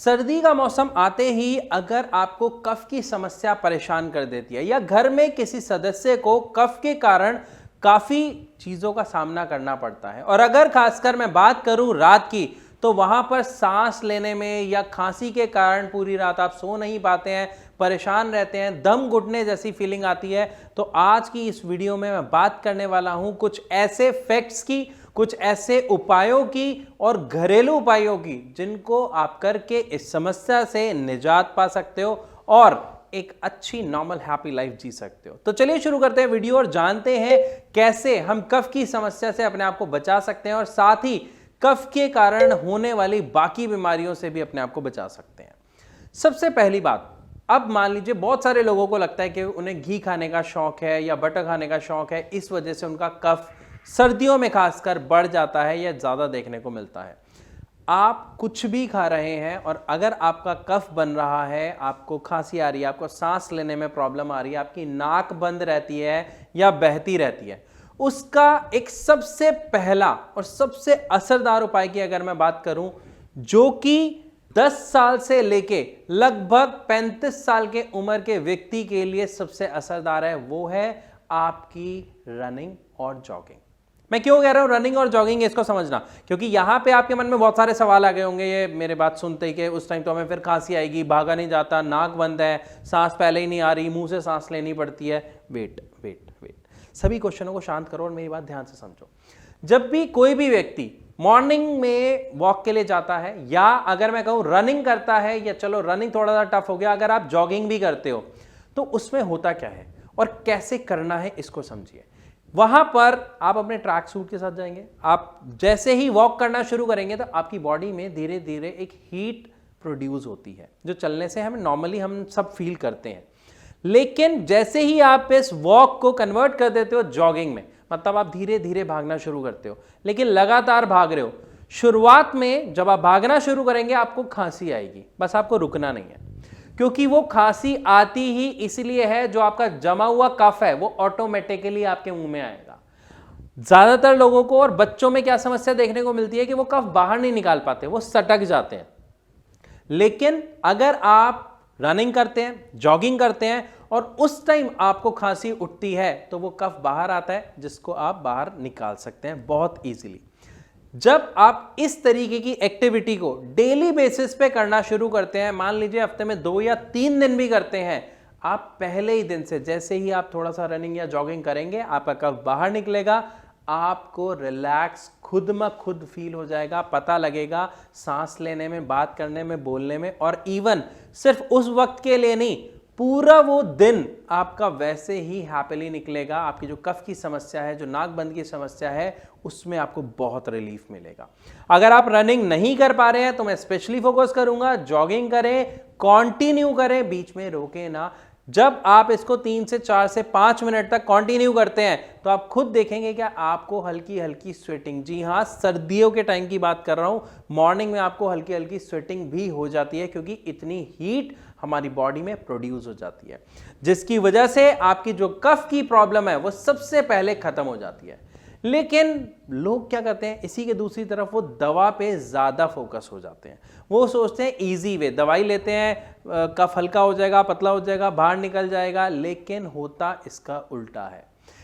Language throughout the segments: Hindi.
सर्दी का मौसम आते ही अगर आपको कफ की समस्या परेशान कर देती है या घर में किसी सदस्य को कफ के कारण काफी चीजों का सामना करना पड़ता है, और अगर खासकर मैं बात करूं रात की, तो वहां पर सांस लेने में या खांसी के कारण पूरी रात आप सो नहीं पाते हैं, परेशान रहते हैं, दम घुटने जैसी फीलिंग आती है, तो आज की इस वीडियो में मैं बात करने वाला हूं कुछ ऐसे फैक्ट्स की, कुछ ऐसे उपायों की और घरेलू उपायों की जिनको आप करके इस समस्या से निजात पा सकते हो और एक अच्छी नॉर्मल हैप्पी लाइफ जी सकते हो। तो चलिए शुरू करते हैं वीडियो और जानते हैं कैसे हम कफ की समस्या से अपने आप को बचा सकते हैं और साथ ही कफ के कारण होने वाली बाकी बीमारियों से भी अपने आप को बचा सकते हैं। सबसे पहली बात, अब मान लीजिए बहुत सारे लोगों को लगता है कि उन्हें घी खाने का शौक है या बटर खाने का शौक है, इस वजह से उनका कफ सर्दियों में खासकर बढ़ जाता है या ज्यादा देखने को मिलता है। आप कुछ भी खा रहे हैं और अगर आपका कफ बन रहा है, आपको खांसी आ रही है, आपको सांस लेने में प्रॉब्लम आ रही है, आपकी नाक बंद रहती है या बहती रहती है, उसका एक सबसे पहला और सबसे असरदार उपाय की अगर मैं बात करूं, जो कि 10 साल से लेके लगभग 35 साल के उम्र के व्यक्ति के लिए सबसे असरदार है, वो है आपकी रनिंग और जॉगिंग। मैं क्यों कह रहा हूं रनिंग और जॉगिंग, इसको समझना, क्योंकि यहां पे आपके मन में बहुत सारे सवाल आ गए होंगे ये मेरे बात सुनते ही कि उस टाइम तो हमें फिर खांसी आएगी, भागा नहीं जाता, नाक बंद है, सांस पहले ही नहीं आ रही, मुंह से सांस लेनी पड़ती है। वेट वेट वेट, सभी क्वेश्चनों को शांत करो और मेरी बात ध्यान से समझो। जब भी कोई भी व्यक्ति मॉर्निंग में वॉक के लिए जाता है या अगर मैं कहूं रनिंग करता है, या चलो रनिंग थोड़ा सा टफ हो गया, अगर आप जॉगिंग भी करते हो, तो उसमें होता क्या है और कैसे करना है इसको समझिए। वहां पर आप अपने ट्रैक सूट के साथ जाएंगे, आप जैसे ही वॉक करना शुरू करेंगे तो आपकी बॉडी में धीरे धीरे एक हीट प्रोड्यूस होती है जो चलने से हमें नॉर्मली हम सब फील करते हैं। लेकिन जैसे ही आप इस वॉक को कन्वर्ट कर देते हो जॉगिंग में, मतलब आप धीरे धीरे भागना शुरू करते हो, लेकिन लगातार भाग रहे हो, शुरुआत में जब आप भागना शुरू करेंगे आपको खांसी आएगी, बस आपको रुकना नहीं है, क्योंकि वो खांसी आती ही इसलिए है जो आपका जमा हुआ कफ है वो ऑटोमेटिकली आपके मुंह में आएगा। ज्यादातर लोगों को और बच्चों में क्या समस्या देखने को मिलती है कि वो कफ बाहर नहीं निकाल पाते, वो सटक जाते हैं। लेकिन अगर आप रनिंग करते हैं, जॉगिंग करते हैं और उस टाइम आपको खांसी उठती है, तो वो कफ बाहर आता है जिसको आप बाहर निकाल सकते हैं बहुत इजीली। जब आप इस तरीके की एक्टिविटी को डेली बेसिस पे करना शुरू करते हैं, मान लीजिए हफ्ते में 2 या 3 दिन भी करते हैं, आप पहले ही दिन से जैसे ही आप थोड़ा सा रनिंग या जॉगिंग करेंगे, आपका कफ बाहर निकलेगा, आपको रिलैक्स खुद म खुद फील हो जाएगा, पता लगेगा सांस लेने में, बात करने में, बोलने में, और इवन सिर्फ उस वक्त के लिए नहीं, पूरा वो दिन आपका वैसे ही हैप्पीली निकलेगा। आपकी जो कफ की समस्या है, जो नाक बंद की समस्या है, उसमें आपको बहुत रिलीफ मिलेगा। अगर आप रनिंग नहीं कर पा रहे हैं तो मैं स्पेशली फोकस करूंगा, जॉगिंग करें, कंटिन्यू करें, बीच में रोके ना। जब आप इसको 3 से 4 से 5 मिनट तक कंटिन्यू करते हैं तो आप खुद देखेंगे कि आपको हल्की हल्की स्वेटिंग, जी हाँ सर्दियों के टाइम की बात कर रहा हूं, मॉर्निंग में आपको हल्की हल्की स्वेटिंग भी हो जाती है, क्योंकि इतनी हीट हमारी बॉडी में प्रोड्यूस हो जाती है, जिसकी वजह से आपकी जो कफ की प्रॉब्लम है वो सबसे पहले खत्म हो जाती है। लेकिन लोग क्या करते हैं, इसी के दूसरी तरफ वो दवा पे ज्यादा फोकस हो जाते हैं। वो सोचते हैं इजी वे, दवाई लेते हैं, कफ हल्का हो जाएगा, पतला हो जाएगा, बाहर निकल जाएगा, लेकिन होता इसका उल्टा है।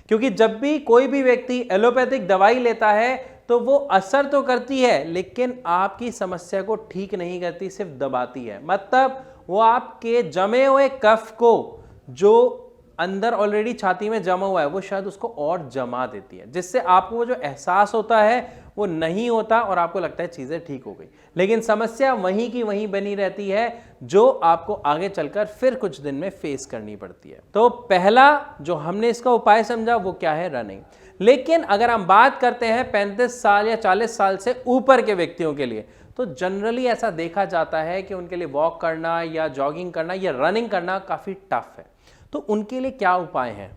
क्योंकि जब भी कोई भी व्यक्ति एलोपैथिक दवाई लेता है तो वो असर तो करती है, लेकिन आपकी समस्या को ठीक नहीं करती, सिर्फ दबाती है। मतलब वो आपके जमे हुए कफ को, जो अंदर ऑलरेडी छाती में जमा हुआ है, वो शायद उसको और जमा देती है, जिससे आपको वो जो एहसास होता है वो नहीं होता और आपको लगता है चीजें ठीक हो गई, लेकिन समस्या वहीं की वहीं बनी रहती है, जो आपको आगे चलकर फिर कुछ दिन में फेस करनी पड़ती है। तो पहला जो हमने इसका उपाय समझा वो क्या है, रनिंग। लेकिन अगर हम बात करते हैं 35 साल या 40 साल से ऊपर के व्यक्तियों के लिए, तो जनरली ऐसा देखा जाता है कि उनके लिए वॉक करना या जॉगिंग करना या रनिंग करना काफी टफ है। तो उनके लिए क्या उपाय है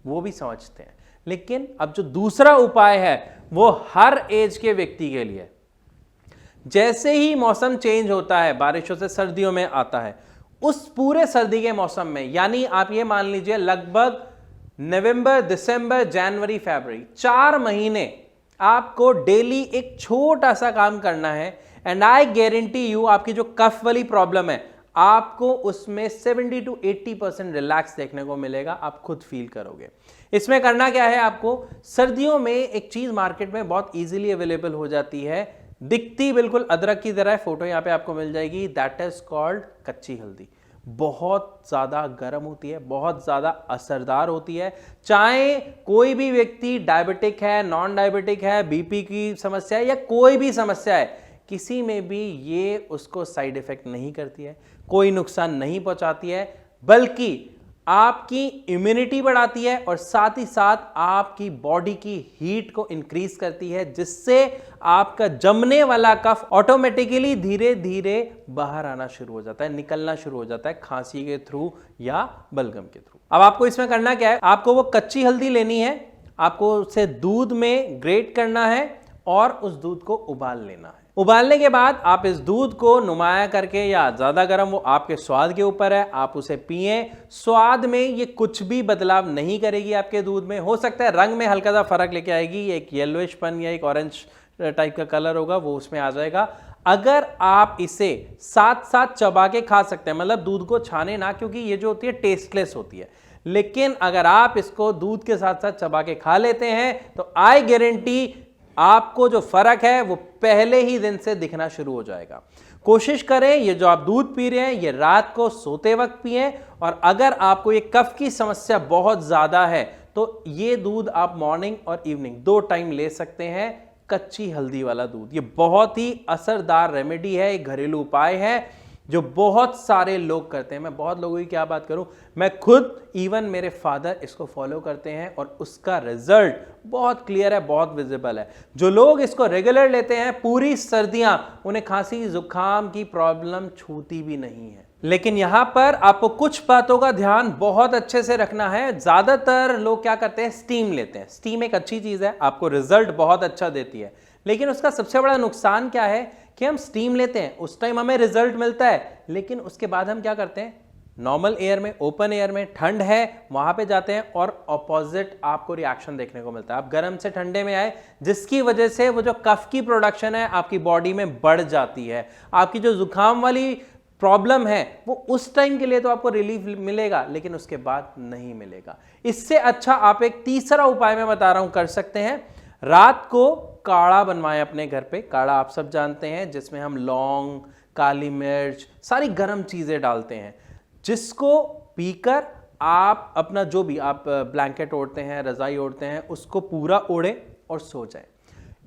वो भी समझते हैं। लेकिन अब जो दूसरा उपाय है वो हर एज के व्यक्ति के लिए, जैसे ही मौसम चेंज होता है, बारिशों से सर्दियों में आता है, उस पूरे सर्दी के मौसम में, यानी आप ये मान लीजिए लगभग नवंबर, दिसंबर, जनवरी, फरवरी, 4 महीने आपको डेली एक छोटा सा काम करना है। एंड आई गारंटी यू आपकी जो कफ वाली प्रॉब्लम है आपको उसमें 70 to 80% रिलैक्स देखने को मिलेगा, आप खुद फील करोगे। इसमें करना क्या है, आपको सर्दियों में एक चीज मार्केट में बहुत इजीली अवेलेबल हो जाती है, दिखती बिल्कुल अदरक की तरह है, फोटो यहां पे आपको मिल जाएगी, दैट इज कॉल्ड कच्ची हल्दी। बहुत ज्यादा गर्म होती है, बहुत ज्यादा असरदार होती है। चाहे कोई भी व्यक्ति डायबिटिक है, नॉन डायबिटिक है, बीपी की समस्या है या कोई भी समस्या है, किसी में भी ये उसको साइड इफेक्ट नहीं करती है, कोई नुकसान नहीं पहुंचाती है, बल्कि आपकी इम्यूनिटी बढ़ाती है और साथ ही साथ आपकी बॉडी की हीट को इंक्रीज करती है, जिससे आपका जमने वाला कफ ऑटोमेटिकली धीरे धीरे बाहर आना शुरू हो जाता है, निकलना शुरू हो जाता है, खांसी के थ्रू या बलगम के थ्रू। अब आपको इसमें करना क्या है, आपको वो कच्ची हल्दी लेनी है, आपको उसे दूध में ग्रेट करना है और उस दूध को उबाल लेना है। उबालने के बाद आप इस दूध को नुमाया करके या ज्यादा गर्म, वो आपके स्वाद के ऊपर है, आप उसे पिएं। स्वाद में ये कुछ भी बदलाव नहीं करेगी आपके दूध में, हो सकता है रंग में हल्का सा फर्क लेके आएगी, एक येलोइशपन या एक ऑरेंज टाइप का कलर होगा वो उसमें आ जाएगा। अगर आप इसे साथ साथ चबा के खा सकते हैं, मतलब दूध को छाने ना, क्योंकि ये जो होती है टेस्टलेस होती है, लेकिन अगर आप इसको दूध के साथ साथ चबा के खा लेते हैं तो आई गारंटी आपको जो फर्क है वो पहले ही दिन से दिखना शुरू हो जाएगा। कोशिश करें ये जो आप दूध पी रहे हैं ये रात को सोते वक्त पिएं, और अगर आपको ये कफ की समस्या बहुत ज्यादा है तो ये दूध आप मॉर्निंग और इवनिंग 2 टाइम ले सकते हैं, कच्ची हल्दी वाला दूध। ये बहुत ही असरदार रेमेडी है, एक घरेलू उपाय है जो बहुत सारे लोग करते हैं। मैं बहुत लोगों की क्या बात करूं, मैं खुद, इवन मेरे फादर इसको फॉलो करते हैं और उसका रिजल्ट बहुत क्लियर है, बहुत विजिबल है। जो लोग इसको रेगुलर लेते हैं पूरी सर्दियां उन्हें खांसी जुकाम की प्रॉब्लम छूती भी नहीं है। लेकिन यहां पर आपको कुछ बातों का ध्यान बहुत अच्छे से रखना है। ज्यादातर लोग क्या करते हैं, स्टीम लेते हैं। स्टीम एक अच्छी चीज है, आपको रिजल्ट बहुत अच्छा देती है, लेकिन उसका सबसे बड़ा नुकसान क्या है कि हम स्टीम लेते हैं, उस टाइम हमें रिजल्ट मिलता है, लेकिन उसके बाद हम क्या करते हैं, नॉर्मल एयर में, ओपन एयर में, ठंड है वहां पे जाते हैं और ऑपोजिट आपको रिएक्शन देखने को मिलता है। आप गर्म से ठंडे में आए, जिसकी वजह से वो जो कफ की प्रोडक्शन है आपकी बॉडी में बढ़ जाती है। आपकी जो जुकाम वाली प्रॉब्लम है वो उस टाइम के लिए तो आपको रिलीफ मिलेगा, लेकिन उसके बाद नहीं मिलेगा। इससे अच्छा आप एक तीसरा उपाय मैं बता रहा हूं कर सकते हैं, रात को काढ़ा बनवाएं अपने घर पे। काढ़ा आप सब जानते हैं, जिसमें हम लौंग, काली मिर्च, सारी गर्म चीजें डालते हैं, जिसको पीकर आप अपना जो भी आप ब्लैंकेट ओढ़ते हैं, रजाई ओढ़ते हैं, उसको पूरा ओढ़े और सो जाए।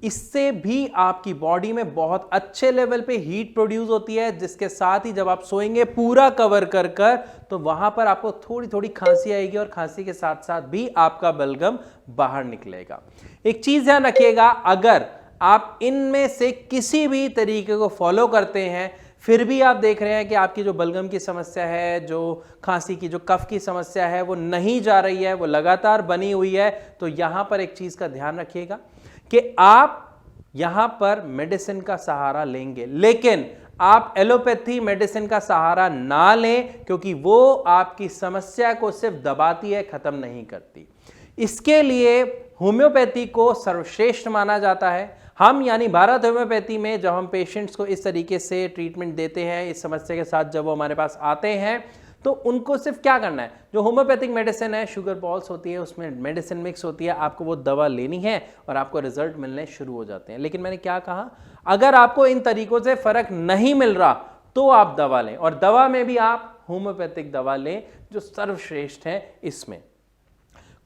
इससे भी आपकी बॉडी में बहुत अच्छे लेवल पे हीट प्रोड्यूस होती है, जिसके साथ ही जब आप सोएंगे पूरा कवर कर कर, तो वहां पर आपको थोड़ी थोड़ी खांसी आएगी और खांसी के साथ साथ भी आपका बलगम बाहर निकलेगा। एक चीज ध्यान रखिएगा, अगर आप इनमें से किसी भी तरीके को फॉलो करते हैं फिर भी आप देख रहे हैं कि आपकी जो बलगम की समस्या है, जो खांसी की, जो कफ की समस्या है वो नहीं जा रही है, वो लगातार बनी हुई है, तो यहां पर एक चीज का ध्यान रखिएगा कि आप यहां पर मेडिसिन का सहारा लेंगे, लेकिन आप एलोपैथी मेडिसिन का सहारा ना लें, क्योंकि वो आपकी समस्या को सिर्फ दबाती है, खत्म नहीं करती। इसके लिए होम्योपैथी को सर्वश्रेष्ठ माना जाता है। हम यानी भारत होम्योपैथी में जब हम पेशेंट्स को इस तरीके से ट्रीटमेंट देते हैं, इस समस्या के साथ जब वो हमारे पास आते हैं, तो उनको सिर्फ क्या करना है, जो होम्योपैथिक मेडिसिन है, शुगर बॉल्स होती है, उसमें मेडिसिन मिक्स होती है, आपको वो दवा लेनी है और आपको रिजल्ट मिलने शुरू हो जाते हैं। लेकिन मैंने क्या कहा, अगर आपको इन तरीकों से फर्क नहीं मिल रहा तो आप दवा लें, और दवा में भी आप होम्योपैथिक दवा लें जो सर्वश्रेष्ठ है। इसमें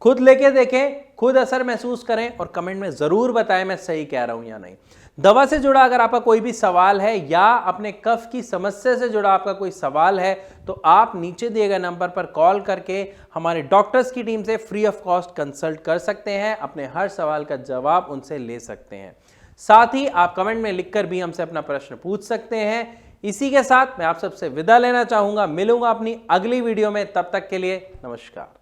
खुद लेके देखें, खुद असर महसूस करें और कमेंट में जरूर बताएं मैं सही कह रहा हूं या नहीं। दवा से जुड़ा अगर आपका कोई भी सवाल है या अपने कफ की समस्या से जुड़ा आपका कोई सवाल है, तो आप नीचे दिए गए नंबर पर कॉल करके हमारे डॉक्टर्स की टीम से फ्री ऑफ कॉस्ट कंसल्ट कर सकते हैं, अपने हर सवाल का जवाब उनसे ले सकते हैं। साथ ही आप कमेंट में लिखकर भी हमसे अपना प्रश्न पूछ सकते हैं। इसी के साथ मैं आप सबसे विदा लेना चाहूंगा, मिलूंगा अपनी अगली वीडियो में, तब तक के लिए नमस्कार।